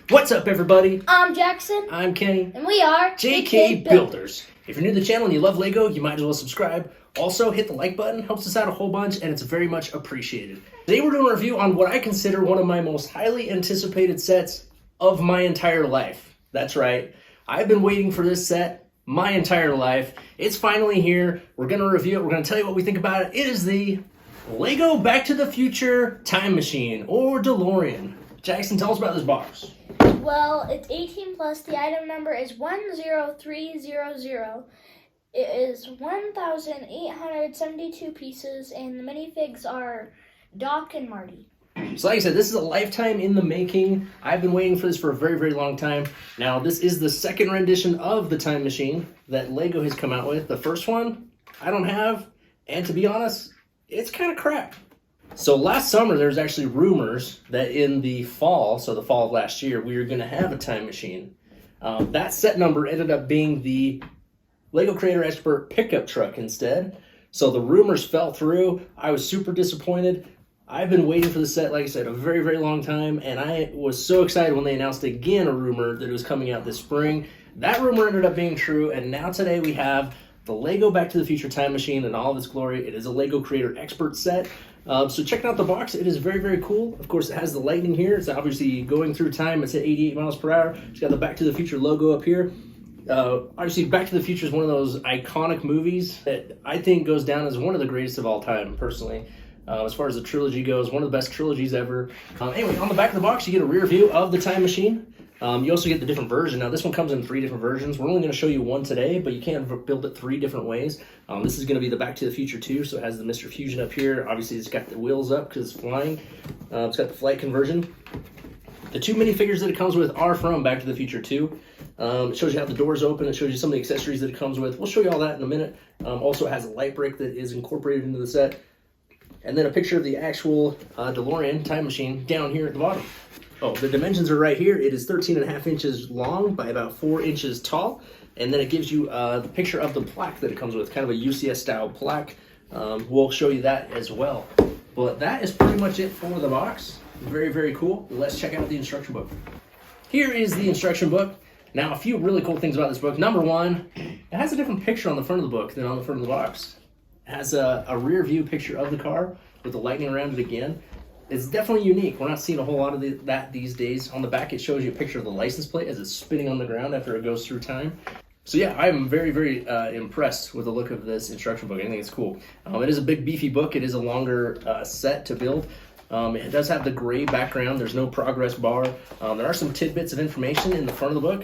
What's up, everybody? I'm Jackson. I'm Kenny. And we are JK Builders. If you're new to the channel and you love Lego, you might as well subscribe. Also, hit the like button. Helps us out a whole bunch, and it's very much appreciated. Today, we're doing a review on what I consider one of my most highly anticipated sets of my entire life. That's right. I've been waiting for this set my entire life. It's finally here. We're going to review it. We're going to tell you what we think about it. It is the Lego Back to the Future Time Machine, or DeLorean. Jackson, tell us about this box. Well, it's 18 plus. The item number is 10300. It is 1,872 pieces, and the minifigs are Doc and Marty. So like I said, this is a lifetime in the making. I've been waiting for this for a very, very long time. Now, this is the second rendition of the Time Machine that Lego has come out with. The first one, I don't have, and to be honest, it's kind of crap. So last summer, there was actually rumors that in the fall, so the fall of last year, we were going to have a time machine. That set number ended up being the Lego Creator Expert pickup truck instead. So the rumors fell through. I was super disappointed. I've been waiting for the set, like I said, a very, very long time, and I was so excited when they announced again a rumor that it was coming out this spring. That rumor ended up being true, and now today we have the Lego Back to the Future Time Machine in all of its glory. It is a Lego Creator Expert set. So checking out the box, it is very, very cool. Of course, it has the lightning here. It's obviously going through time. It's at 88 miles per hour. It's got the Back to the Future logo up here. Obviously, Back to the Future is one of those iconic movies that I think goes down as one of the greatest of all time, personally. As far as the trilogy goes, one of the best trilogies ever. Anyway, on the back of the box, you get a rear view of the time machine. You also get the different version. Now, this one comes in 3 different versions. We're only going to show you one today, but you can build it 3 different ways. This is going to be the Back to the Future 2, so it has the Mr. Fusion up here. Obviously, it's got the wheels up because it's flying. It's got the flight conversion. The 2 minifigures that it comes with are from Back to the Future 2. It shows you how the doors open. It shows you some of the accessories that it comes with. We'll show you all that in a minute. Also, it has a light brick that is incorporated into the set. And then a picture of the actual DeLorean time machine down here at the bottom. Oh, the dimensions are right here. It is 13.5 inches long by about 4 inches tall. And then it gives you the picture of the plaque that it comes with, kind of a UCS style plaque. We'll show you that as well. But that is pretty much it for the box. Very, very cool. Let's check out the instruction book. Here is the instruction book. Now, a few really cool things about this book. Number one, it has a different picture on the front of the book than on the front of the box. It has a rear view picture of the car with the lightning around it again. It's definitely unique. We're not seeing a whole lot of that these days. On the back, it shows you a picture of the license plate as it's spinning on the ground after it goes through time. So yeah, I'm very, very impressed with the look of this instruction book. I think it's cool. It is a big, beefy book. It is a longer set to build. It does have the gray background. There's no progress bar. There are some tidbits of information in the front of the book.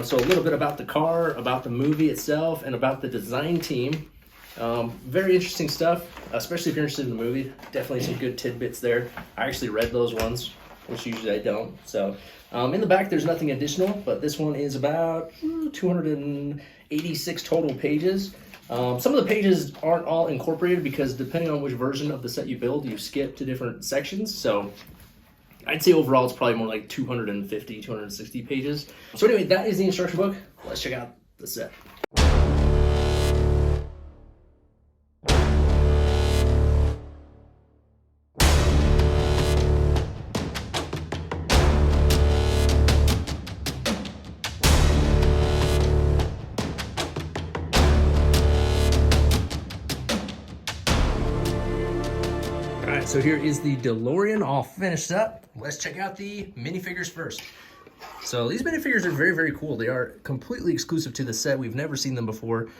So a little bit about the car, about the movie itself, and about the design team. Very interesting stuff, especially if you're interested in the movie. Definitely some good tidbits there. I actually read those ones, which usually I don't. So in the back, there's nothing additional, but this one is about 286 total pages. Some of the pages aren't all incorporated because depending on which version of the set you build, you skip to different sections. So I'd say overall, it's probably more like 250, 260 pages. So anyway, that is the instruction book. Let's check out the set. So here is the DeLorean all finished up. Let's check out the minifigures first. So these minifigures are very, very cool. They are completely exclusive to the set. We've never seen them before.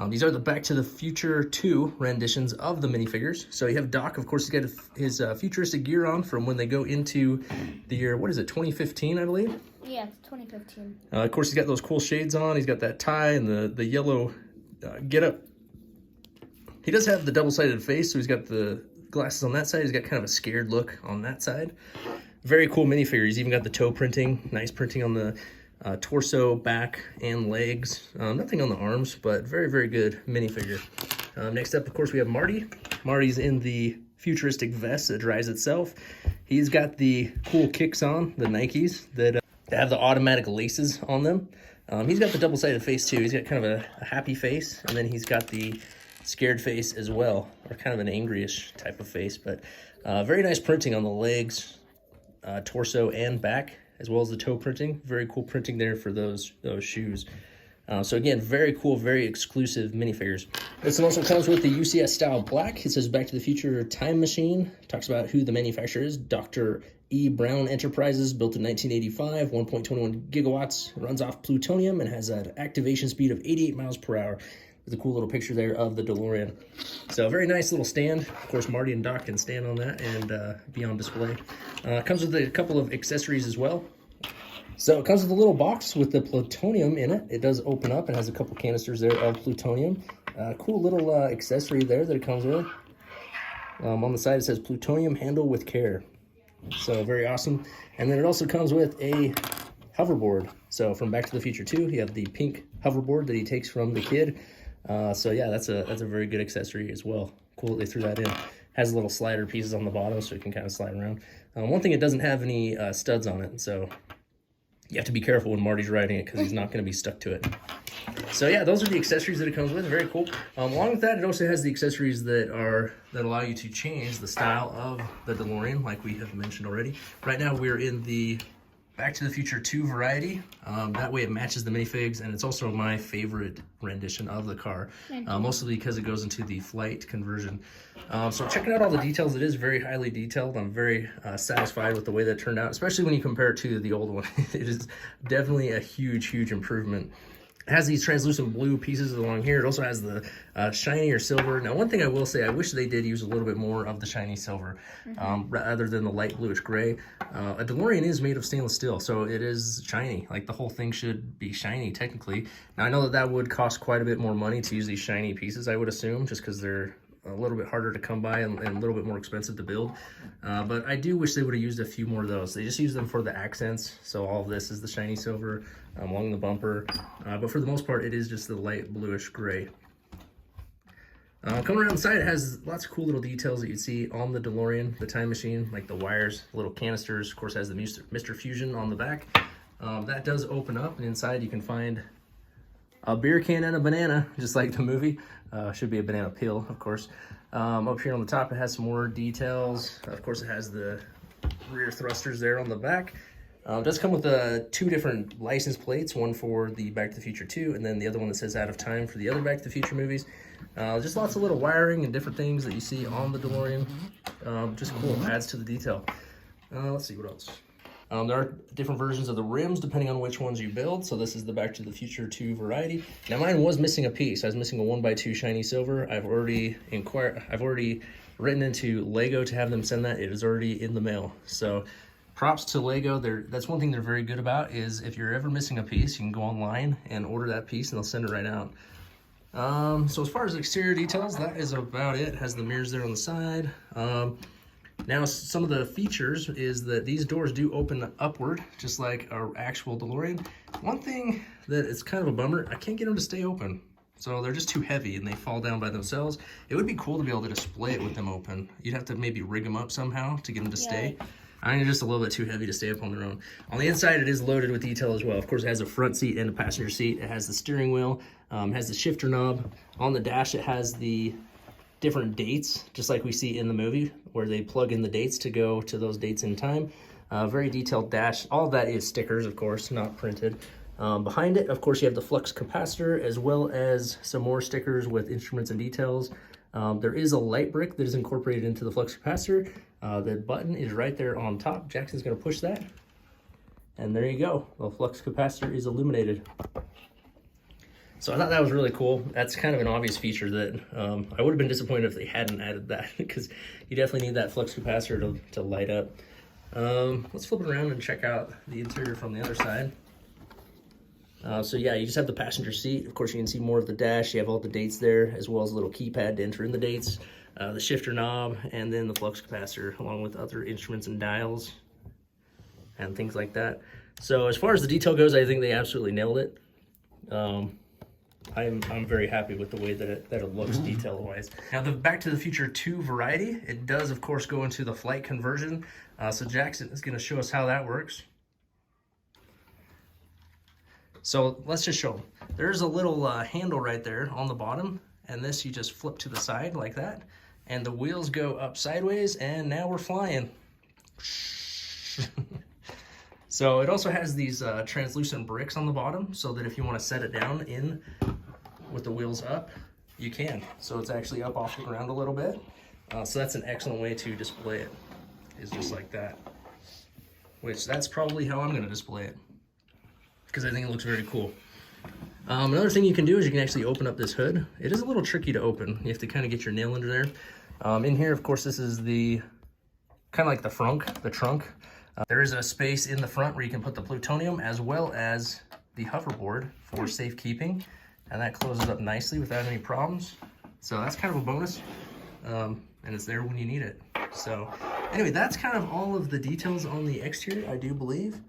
These are the Back to the Future 2 renditions of the minifigures. So you have Doc, of course, he's got his futuristic gear on from when they go into the year, what is it, 2015, I believe? Yeah, it's 2015. Of course, he's got those cool shades on. He's got that tie and the yellow getup. He does have the double-sided face, so he's got the glasses on that side. He's got kind of a scared look on that side. Very cool minifigure. He's even got the toe printing, nice printing on the torso, back, and legs. Nothing on the arms, but very, very good minifigure. Next up, of course, we have Marty. Marty's in the futuristic vest that drives itself. He's got the cool kicks on, the Nikes that have the automatic laces on them. He's got the double-sided face too. He's got kind of a happy face, and then he's got the scared face as well, or kind of an angry-ish type of face, but very nice printing on the legs, torso, and back as well as the toe printing. Very cool printing there for those shoes. So again, very cool, very exclusive minifigures. This one also comes with the UCS style black. It says Back to the Future Time Machine. Talks about who the manufacturer is. Dr. E. Brown Enterprises, built in 1985, 1.21 gigawatts, runs off plutonium, and has an activation speed of 88 miles per hour. With a cool little picture there of the DeLorean. So a very nice little stand. Of course, Marty and Doc can stand on that and be on display. Comes with a couple of accessories as well. So it comes with a little box with the plutonium in it. It does open up and has a couple canisters there of plutonium. Cool little accessory there that it comes with. On the side it says plutonium handle with care. So very awesome. And then it also comes with a hoverboard. So from Back to the Future 2, you have the pink hoverboard that he takes from the kid. So yeah, that's a very good accessory as well. Cool that they threw that in. Has little slider pieces on the bottom so it can kind of slide around. One thing, it doesn't have any studs on it, so you have to be careful when Marty's riding it because he's not going to be stuck to it. So yeah, those are the accessories that it comes with. Very cool. Along with that, it also has the accessories that allow you to change the style of the DeLorean, like we have mentioned already. Right now, we're in the Back to the Future 2 variety. That way it matches the minifigs, and it's also my favorite rendition of the car, mostly because it goes into the flight conversion. So checking out all the details, it is very highly detailed. I'm very satisfied with the way that turned out, especially when you compare it to the old one. It is definitely a huge improvement. It has these translucent blue pieces along here. It also has the shiny or silver. Now, one thing I will say, I wish they did use a little bit more of the shiny silver rather than the light bluish gray. A DeLorean is made of stainless steel, so it is shiny. Like, the whole thing should be shiny, technically. Now, I know that would cost quite a bit more money to use these shiny pieces, I would assume, just because they're a little bit harder to come by and a little bit more expensive to build. But I do wish they would have used a few more of those. They just use them for the accents. So all of this is the shiny silver along the bumper. But for the most part, it is just the light bluish gray. Coming around the side, it has lots of cool little details that you'd see on the DeLorean, the time machine, like the wires, little canisters. Of course, it has the Mr. Fusion on the back. That does open up, and inside you can find a beer can and a banana, just like the movie. Should be a banana peel, of course. Up here on the top, it has some more details. Of course, it has the rear thrusters there on the back. It does come with two different license plates, one for the Back to the Future 2, and then the other one that says Out of Time for the other Back to the Future movies. Just lots of little wiring and different things that you see on the DeLorean. Just cool, adds to the detail. Let's see what else. There are different versions of the rims depending on which ones you build. So this is the Back to the Future 2 variety. Now mine was missing a piece. I was missing a 1x2 shiny silver. I've already written into Lego to have them send that. It is already in the mail. So props to Lego. That's one thing they're very good about, is if you're ever missing a piece, you can go online and order that piece and they'll send it right out. So as far as exterior details, that is about it. It has the mirrors there on the side. Now, some of the features is that these doors do open upward, just like our actual DeLorean. One thing that is kind of a bummer, I can't get them to stay open. So they're just too heavy and they fall down by themselves. It would be cool to be able to display it with them open. You'd have to maybe rig them up somehow to get them to stay. I think they're just a little bit too heavy to stay up on their own. On the inside, it is loaded with detail as well. Of course, it has a front seat and a passenger seat. It has the steering wheel, has the shifter knob. On the dash, it has the different dates, just like we see in the movie, where they plug in the dates to go to those dates in time. Very detailed dash. All of that is stickers, of course, not printed. Behind it, of course, you have the flux capacitor, as well as some more stickers with instruments and details. There is a light brick that is incorporated into the flux capacitor. The button is right there on top. Jackson's going to push that, and there you go. The flux capacitor is illuminated. So I thought that was really cool. That's kind of an obvious feature that I would have been disappointed if they hadn't added that, because you definitely need that flux capacitor to light up. Let's flip it around and check out the interior from the other side. So yeah, you just have the passenger seat. Of course, you can see more of the dash. You have all the dates there, as well as a little keypad to enter in the dates, the shifter knob, and then the flux capacitor, along with other instruments and dials and things like that. So as far as the detail goes, I think they absolutely nailed it. I'm very happy with the way that it looks detail-wise. Now, the Back to the Future 2 variety, it does, of course, go into the flight conversion. So Jackson is going to show us how that works. So let's just show them. There's a little handle right there on the bottom, and this you just flip to the side like that, and the wheels go up sideways, and now we're flying. So it also has these translucent bricks on the bottom, so that if you want to set it down in with the wheels up, you can. So it's actually up off the ground a little bit. So that's an excellent way to display it, is just like that. Which that's probably how I'm going to display it, because I think it looks very cool. Another thing you can do is you can actually open up this hood. It is a little tricky to open. You have to kind of get your nail under there. In here, of course, this is the kind of like the trunk. There is a space in the front where you can put the plutonium as well as the hoverboard for safekeeping, and that closes up nicely without any problems. So that's kind of a bonus, and it's there when you need it. So anyway, that's kind of all of the details on the exterior, I do believe.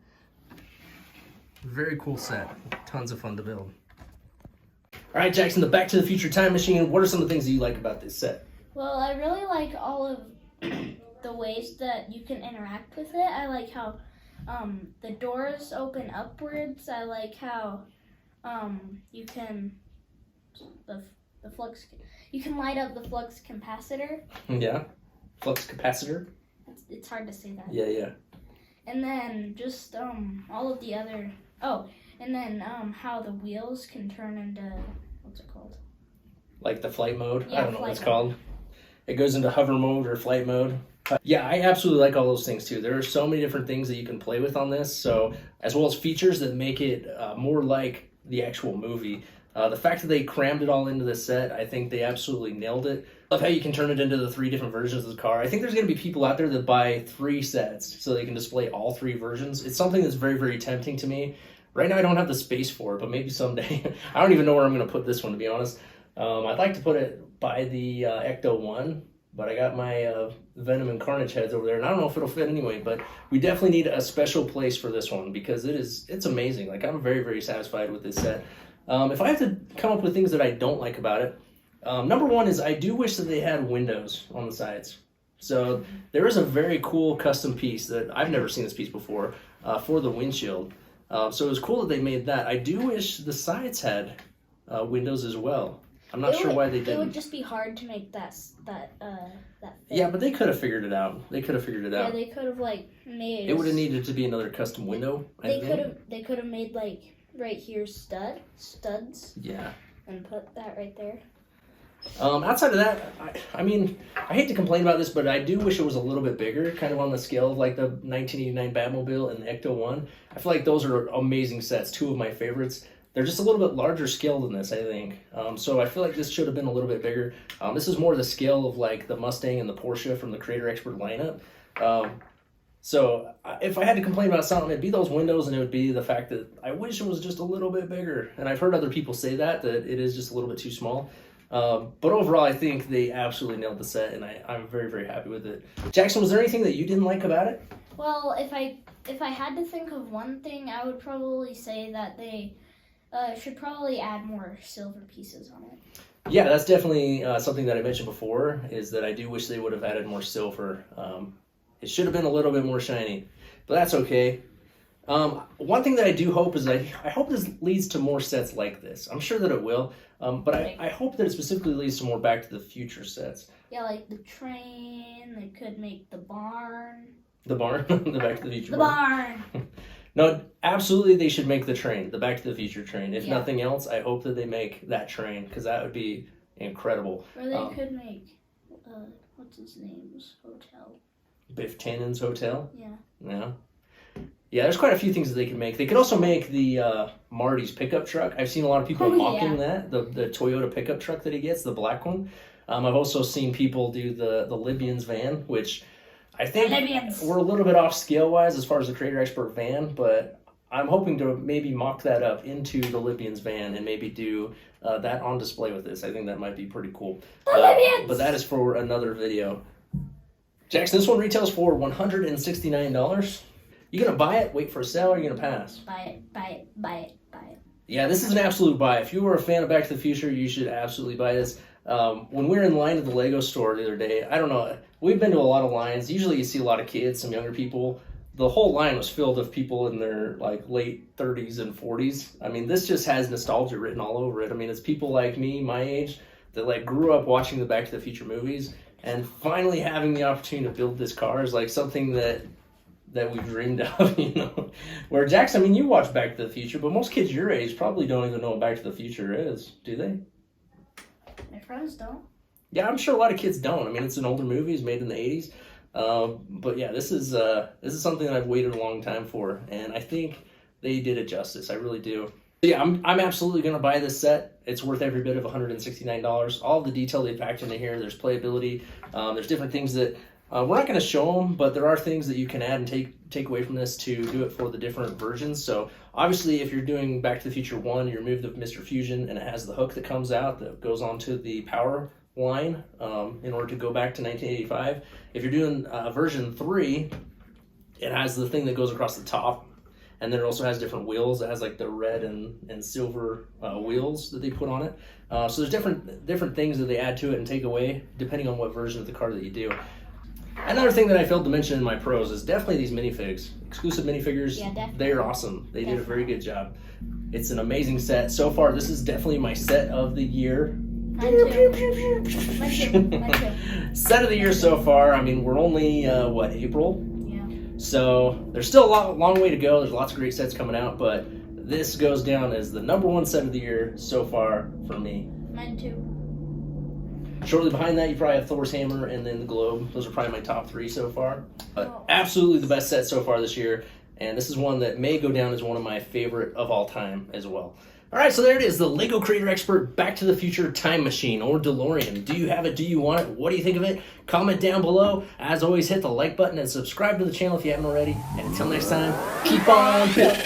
Very cool set, tons of fun to build. All right, Jackson, the Back to the Future time machine. What are some of the things that you like about this set? Well, I really like all of the ways that you can interact with it. I like how the doors open upwards. I like how you can the flux. You can light up the flux capacitor. Yeah, flux capacitor. It's hard to say that. Yeah. And then just all of the other. Oh, and then how the wheels can turn into what's it called? Like the flight mode. Yeah, I don't know what it's mode. called. It goes into hover mode or flight mode. Yeah, I absolutely like all those things too. There are so many different things that you can play with on this. So, as well as features that make it more like the actual movie. The fact that they crammed it all into this set, I think they absolutely nailed it. I love how you can turn it into the 3 different versions of the car. I think there's going to be people out there that buy 3 sets so they can display all 3 versions. It's something that's very, very tempting to me. Right now I don't have the space for it, but maybe someday. I don't even know where I'm going to put this one, to be honest. I'd like to put it by the Ecto 1, but I got my Venom and Carnage heads over there, and I don't know if it'll fit anyway, but we definitely need a special place for this one because it's amazing. Like, I'm very, very satisfied with this set. If I have to come up with things that I don't like about it, number one is I do wish that they had windows on the sides. So there is a very cool custom piece that I've never seen this piece before for the windshield. So it was cool that they made that. I do wish the sides had windows as well. I'm not sure why they didn't. It would just be hard to make that fit. Yeah, but they could have figured it out. Yeah, they could have made. It would have needed to be another custom window. They could have made right here studs. Yeah. And put that right there. Outside of that, I mean, I hate to complain about this, but I do wish it was a little bit bigger, kind of on the scale of like the 1989 Batmobile and the Ecto 1. I feel like those are amazing sets, 2 of my favorites. They're just a little bit larger scale than this, I think. So I feel like this should have been a little bit bigger. This is more the scale of like the Mustang and the Porsche from the Creator Expert lineup. So if I had to complain about something, it'd be those windows, and it would be the fact that I wish it was just a little bit bigger. And I've heard other people say that it is just a little bit too small. But overall, I think they absolutely nailed the set, and I'm very, very happy with it. Jackson, was there anything that you didn't like about it? Well, if I had to think of one thing, I would probably say that they should probably add more silver pieces on it. Yeah, that's definitely something that I mentioned before, is that I do wish they would have added more silver. It should have been a little bit more shiny, but that's okay. One thing that I do hope is I hope this leads to more sets like this. I'm sure that it will, but I hope that it specifically leads to more Back to the Future sets. Yeah, like the train, they could make the barn. The barn? The Back to the Future The barn! No, absolutely they should make the train, the Back to the Future train. If nothing else, I hope that they make that train, because that would be incredible. Or they could make, what's his name's hotel? Biff Tannen's hotel? Yeah. Yeah, there's quite a few things that they could make. They could also make the Marty's pickup truck. I've seen a lot of people mocking that, the Toyota pickup truck that he gets, the black one. I've also seen people do the Libyans van, which I think we're a little bit off scale-wise as far as the Creator Expert van, but I'm hoping to maybe mock that up into the Libyans van and maybe do that on display with this. I think that might be pretty cool. But that is for another video. Jackson, this one retails for $169. You gonna buy it, wait for a sale, or are you gonna pass? Buy it. Yeah, this is an absolute buy. If you were a fan of Back to the Future, you should absolutely buy this. When we were in line at the Lego store the other day, I don't know, we've been to a lot of lines. Usually you see a lot of kids, some younger people. The whole line was filled with people in their late 30s and 40s. I mean, this just has nostalgia written all over it. I mean, it's people like me, my age, that grew up watching the Back to the Future movies, and finally having the opportunity to build this car is something that that we dreamed of, you know. Where Jackson, I mean, you watch Back to the Future, but most kids your age probably don't even know what Back to the Future is, do they? My friends don't. Yeah, I'm sure a lot of kids don't. I mean, it's an older movie, it's made in the 80s. But yeah, this is something that I've waited a long time for, and I think they did it justice. I really do. Yeah, I'm absolutely going to buy this set. It's worth every bit of $169. All the detail they packed into here. There's playability. There's different things that we're not going to show them, but there are things that you can add and take away from this to do it for the different versions. So obviously, if you're doing Back to the Future 1, you remove the Mr. Fusion, and it has the hook that comes out that goes onto the power line in order to go back to 1985. If you're doing version 3, it has the thing that goes across the top, and then it also has different wheels. It has like the red and silver wheels that they put on it. So there's different things that they add to it and take away depending on what version of the car that you do. Another thing that I failed to mention in my pros is definitely these minifigs. Exclusive minifigures, Yeah, they're awesome. They did a very good job. It's an amazing set. So far, this is definitely my set of the year. Mine too. Mine too. Set of the year so far. I mean, we're only, April? Yeah. So there's still a long way to go. There's lots of great sets coming out, but this goes down as the #1 set of the year so far for me. Mine too. Shortly behind that, you probably have Thor's hammer and then the globe. Those are probably my top 3 so far. But absolutely the best set so far this year. And this is one that may go down as one of my favorite of all time as well. All right, so there it is, the Lego Creator Expert Back to the Future Time Machine, or DeLorean. Do you have it? Do you want it? What do you think of it? Comment down below. As always, hit the like button and subscribe to the channel if you haven't already. And until next time, keep on building.